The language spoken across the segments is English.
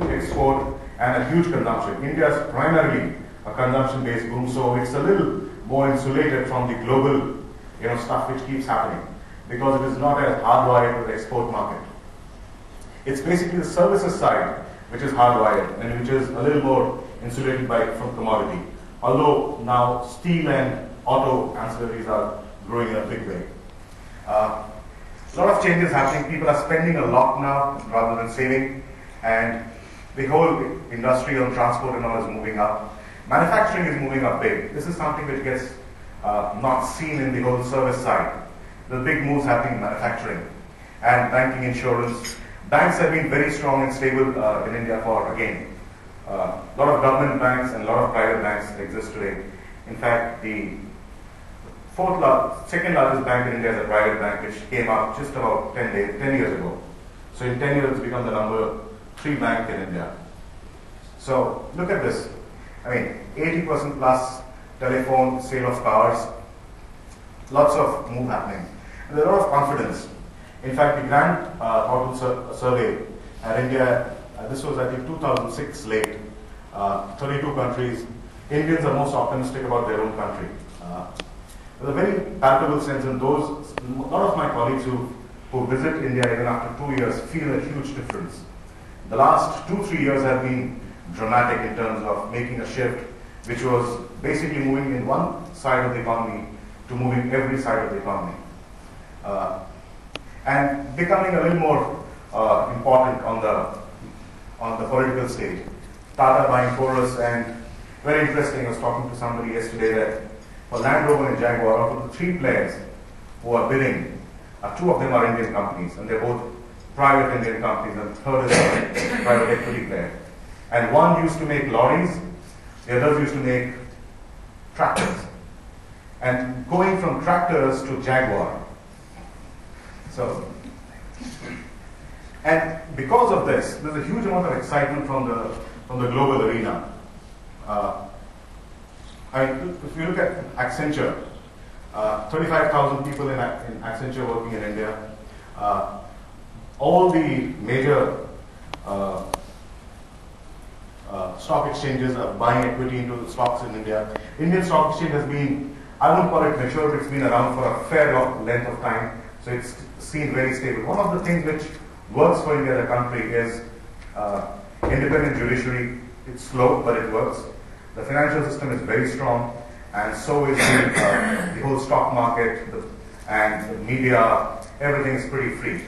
export and a huge consumption. India is primarily a consumption-based boom, so it's a little more insulated from the global, stuff which keeps happening, because it is not as hardwired to the export market. It's basically the services side which is hardwired and which is a little more insulated from commodity. Although now steel and auto ancillaries are growing in a big way. A lot of changes happening. People are spending a lot now rather than saving, and the whole industry on transport and all is moving up. Manufacturing is moving up big. This is something which gets not seen in the whole service side. The big moves happening in manufacturing and banking, insurance. Banks have been very strong and stable in India for, again, a lot of government banks and a lot of private banks exist today. In fact, the second largest bank in India is a private bank, which came up just about 10 years ago. So in 10 years, it's become the number 3 bank in India. So look at this. 80% plus telephone, sale of cars, lots of move happening. And there's a lot of confidence. In fact, the Grand Hotel Survey at India, this was I think 2006 late, 32 countries. Indians are most optimistic about their own country. There's a very palpable sense in those. A lot of my colleagues who visit India even after 2 years feel a huge difference. The last 2-3 years have been dramatic in terms of making a shift, which was basically moving in one side of the economy to moving every side of the economy. And becoming a little more important on the political stage. Tata buying Chorus, and very interesting, I was talking to somebody yesterday that for Land Rover and Jaguar, out of the 3 players who are bidding, 2 of them are Indian companies, and they're both private Indian companies, and the third is a private equity player. And one used to make lorries, the others used to make tractors. And going from tractors to Jaguar. And because of this, there's a huge amount of excitement from the global arena. If you look at Accenture, 35,000 people in Accenture working in India. All the major stock exchanges are buying equity into the stocks in India. Indian stock exchange has been, I wouldn't call it mature, but it's been around for a fair length of time. So it's seen very stable. One of the things which works for India as a country is independent judiciary. It's slow, but it works. The financial system is very strong, and so is the whole stock market and the media. Everything is pretty free.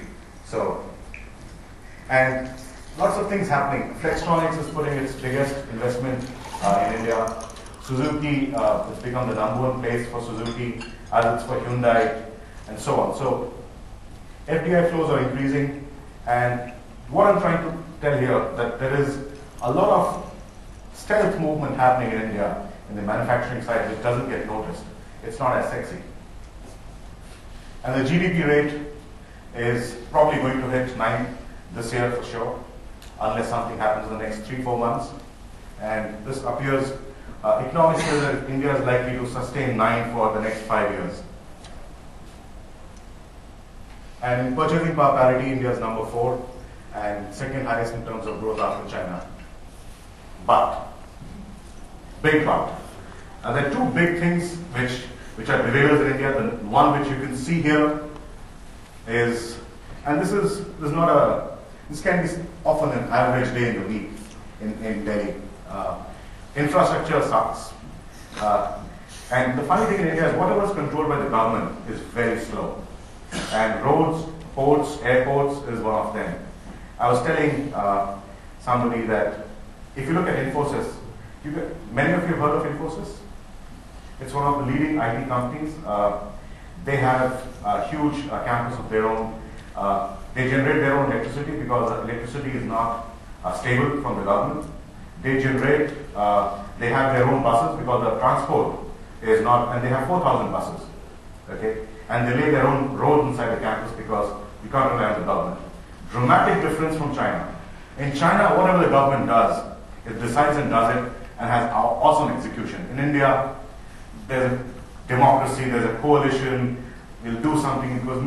And lots of things happening. Flextronics is putting its biggest investment in India. Suzuki has become the #1 place for Suzuki, as it's for Hyundai, and so on. So FDI flows are increasing, and what I'm trying to tell here that there is a lot of stealth movement happening in India in the manufacturing side which doesn't get noticed. It's not as sexy. And the GDP rate is probably going to hit 9 this year for sure, unless something happens in the next 3-4 months. And this appears, economists say that India is likely to sustain 9 for the next 5 years. And in purchasing power parity, India is #4 and second highest in terms of growth after China. But, big but. There are 2 big things which are derailers in India. The one which you can see here is, and this can be often an average day in the week in Delhi. Infrastructure sucks. And the funny thing in India is whatever is controlled by the government is very slow. And roads, ports, airports is one of them. I was telling somebody that if you look at Infosys, many of you have heard of Infosys? It's one of the leading IT companies. They have a huge campus of their own. They generate their own electricity because electricity is not stable from the government. They have their own buses because the transport is not, and they have 4,000 buses. Okay? And they lay their own roads inside the campus because you can't rely on the government. Dramatic difference from China. In China, whatever the government does, it decides and does it and has awesome execution. In India, there's a democracy, there's a coalition, we'll do something because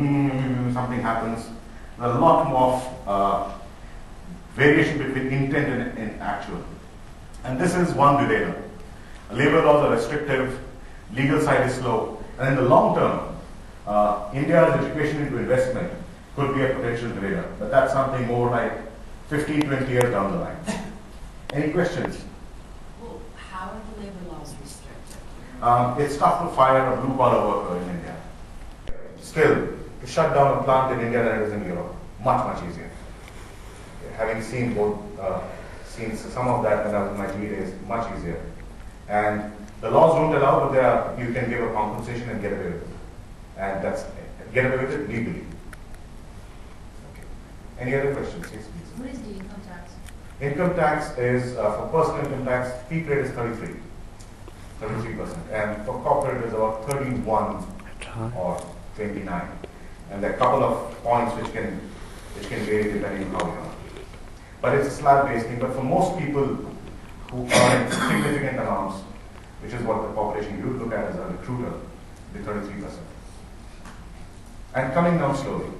something happens. There's a lot more variation between intent and actual. And this is one derailer. Labor laws are restrictive, legal side is slow, and in the long term, India's education into investment could be a potential derailer. But that's something more like 15, 20 years down the line. Any questions? Well, how are the labor laws restricted? It's tough to fire a blue-collar worker in India. Still, to shut down a plant in India than it is in Europe, much easier. Having seen both, seen some of that when I was in my GE days, much easier. And the laws don't allow, but you can give a compensation and get away with it. And get away with it legally. Okay. Any other questions? Yes, please. What is the income tax? Income tax is, for personal income tax, peak rate is 33%. And for corporate it is about 31 or 29. And there are a couple of points which can vary depending on how you are. But it's a slab-based thing. But for most people who earn significant amounts, which is what the population you would look at as a recruiter, the 33%. And coming down slowly.